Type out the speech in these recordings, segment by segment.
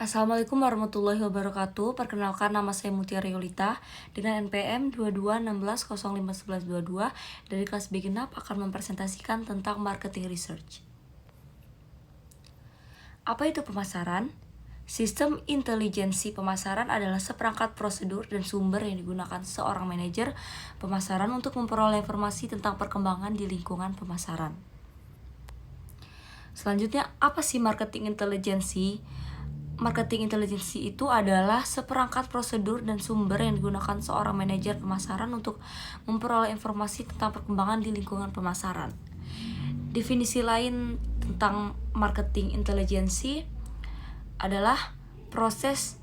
Assalamualaikum warahmatullahi wabarakatuh. Perkenalkan, nama saya Mutiara Yulita dengan NPM 2216051122 dari kelas B genap akan mempresentasikan tentang marketing research. Apa itu pemasaran? Sistem intelijensi pemasaran adalah seperangkat prosedur dan sumber yang digunakan seorang manajer pemasaran untuk memperoleh informasi tentang perkembangan di lingkungan pemasaran. Selanjutnya, apa sih marketing intelijensi? Marketing intelijensi itu adalah seperangkat prosedur dan sumber yang digunakan seorang manajer pemasaran untuk memperoleh informasi tentang perkembangan di lingkungan pemasaran. Definisi lain tentang marketing intelijensi adalah proses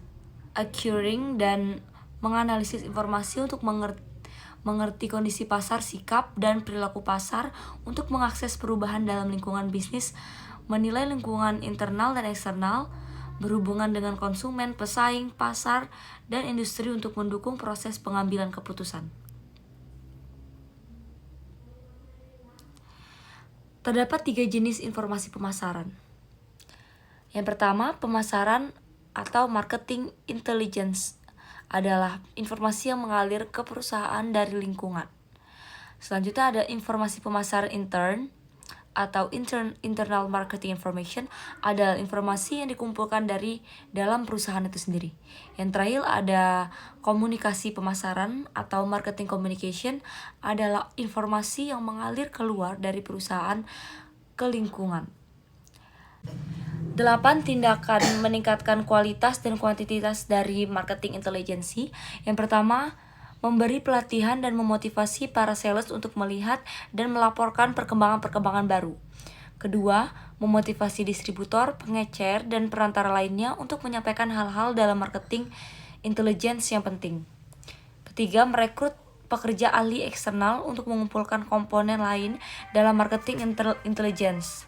acquiring dan menganalisis informasi untuk mengerti kondisi pasar, sikap, dan perilaku pasar untuk mengakses perubahan dalam lingkungan bisnis, menilai lingkungan internal dan eksternal, berhubungan dengan konsumen, pesaing, pasar, dan industri untuk mendukung proses pengambilan keputusan. Terdapat 3 jenis informasi pemasaran. Yang pertama, pemasaran atau marketing intelligence adalah informasi yang mengalir ke perusahaan dari lingkungan. Selanjutnya ada informasi pemasaran intern atau internal marketing information, adalah informasi yang dikumpulkan dari dalam perusahaan itu sendiri. Yang terakhir ada komunikasi pemasaran atau marketing communication, adalah informasi yang mengalir keluar dari perusahaan ke lingkungan. 8 tindakan meningkatkan kualitas dan kuantitas dari marketing intelijensi. Yang pertama, memberi pelatihan dan memotivasi para sales untuk melihat dan melaporkan perkembangan-perkembangan baru. Kedua, memotivasi distributor, pengecer, dan perantara lainnya untuk menyampaikan hal-hal dalam marketing intelligence yang penting. Ketiga, merekrut pekerja ahli eksternal untuk mengumpulkan komponen lain dalam marketing intelligence.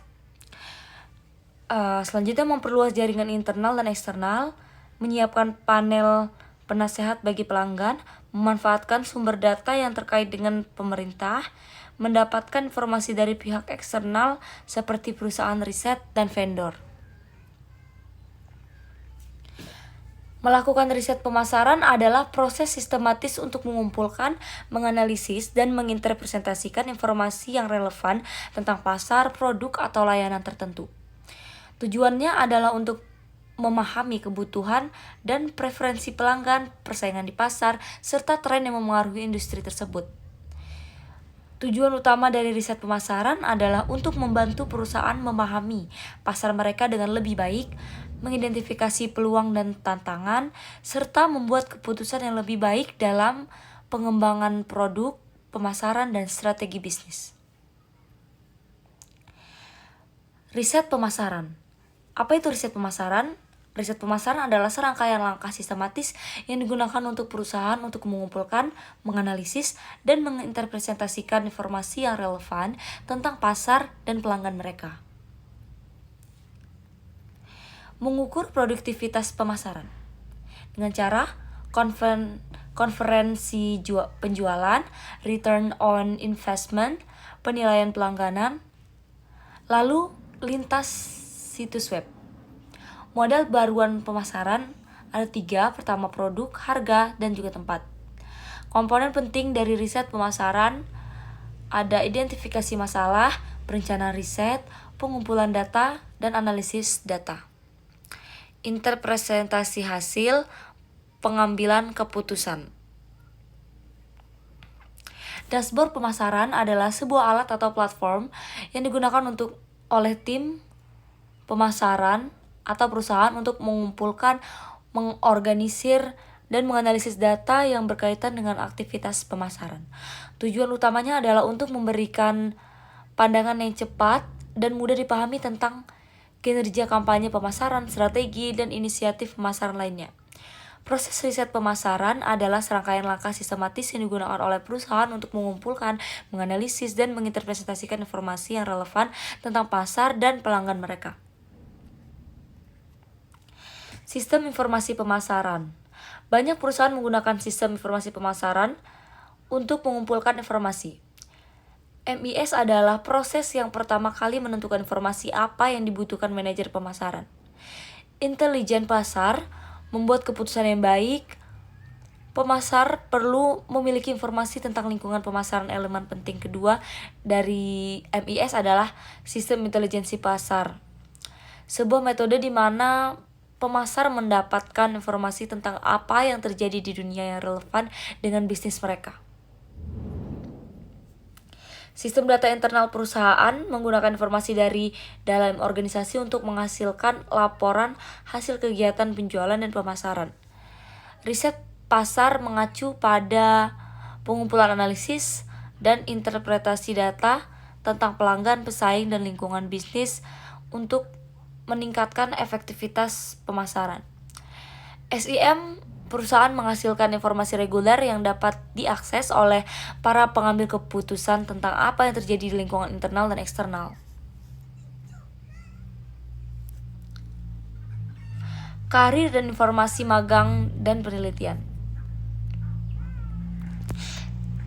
Selanjutnya, memperluas jaringan internal dan eksternal, menyiapkan panel penasehat bagi pelanggan, memanfaatkan sumber data yang terkait dengan pemerintah, mendapatkan informasi dari pihak eksternal seperti perusahaan riset dan vendor. Melakukan riset pemasaran adalah proses sistematis untuk mengumpulkan, menganalisis, dan menginterpretasikan informasi yang relevan tentang pasar, produk, atau layanan tertentu. Tujuannya adalah untuk memahami kebutuhan dan preferensi pelanggan, persaingan di pasar, serta tren yang memengaruhi industri tersebut. Tujuan utama dari riset pemasaran adalah untuk membantu perusahaan memahami pasar mereka dengan lebih baik, mengidentifikasi peluang dan tantangan, serta membuat keputusan yang lebih baik dalam pengembangan produk, pemasaran, dan strategi bisnis. Riset pemasaran. Apa itu riset pemasaran? Riset pemasaran adalah serangkaian langkah sistematis yang digunakan untuk perusahaan untuk mengumpulkan, menganalisis, dan menginterpretasikan informasi yang relevan tentang pasar dan pelanggan mereka. Mengukur produktivitas pemasaran dengan cara konferensi penjualan, return on investment, penilaian pelangganan, lalu lintas situs web. Modal baruan pemasaran ada 3, pertama produk, harga, dan juga tempat. Komponen penting dari riset pemasaran ada identifikasi masalah, perencanaan riset, pengumpulan data, dan analisis data. Interpretasi hasil, pengambilan keputusan. Dashboard pemasaran adalah sebuah alat atau platform yang digunakan oleh tim pemasaran atau perusahaan untuk mengumpulkan, mengorganisir, dan menganalisis data yang berkaitan dengan aktivitas pemasaran. Tujuan utamanya adalah untuk memberikan pandangan yang cepat dan mudah dipahami tentang kinerja kampanye pemasaran, strategi, dan inisiatif pemasaran lainnya. Proses riset pemasaran adalah serangkaian langkah sistematis yang digunakan oleh perusahaan untuk mengumpulkan, menganalisis, dan menginterpretasikan informasi yang relevan tentang pasar dan pelanggan mereka. Sistem informasi pemasaran. Banyak perusahaan menggunakan sistem informasi pemasaran untuk mengumpulkan informasi. MIS adalah proses yang pertama kali menentukan informasi apa yang dibutuhkan manajer pemasaran. intelijen pasar membuat keputusan yang baik. Pemasar perlu memiliki informasi tentang lingkungan pemasaran. Elemen penting kedua dari MIS adalah sistem intelijensi pasar. Sebuah metode di mana pemasar mendapatkan informasi tentang apa yang terjadi di dunia yang relevan dengan bisnis mereka. Sistem data internal perusahaan menggunakan informasi dari dalam organisasi untuk menghasilkan laporan hasil kegiatan penjualan dan pemasaran. Riset pasar mengacu pada pengumpulan analisis dan interpretasi data tentang pelanggan, pesaing, dan lingkungan bisnis untuk meningkatkan efektivitas pemasaran. SIM, perusahaan menghasilkan informasi reguler yang dapat diakses oleh para pengambil keputusan tentang apa yang terjadi di lingkungan internal dan eksternal. Karir dan informasi magang dan penelitian.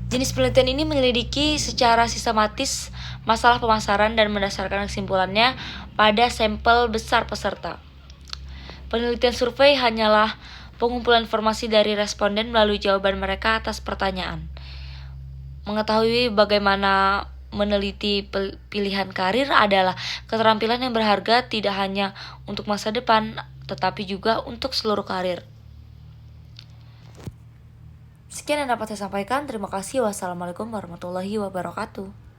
Jenis penelitian ini menyelidiki secara sistematis masalah pemasaran dan mendasarkan kesimpulannya pada sampel besar peserta. Penelitian survei hanyalah pengumpulan informasi dari responden melalui jawaban mereka atas pertanyaan. Mengetahui bagaimana meneliti pilihan karir adalah keterampilan yang berharga tidak hanya untuk masa depan, tetapi juga untuk seluruh karir. Sekian yang dapat saya sampaikan. Terima kasih. Wassalamualaikum warahmatullahi wabarakatuh.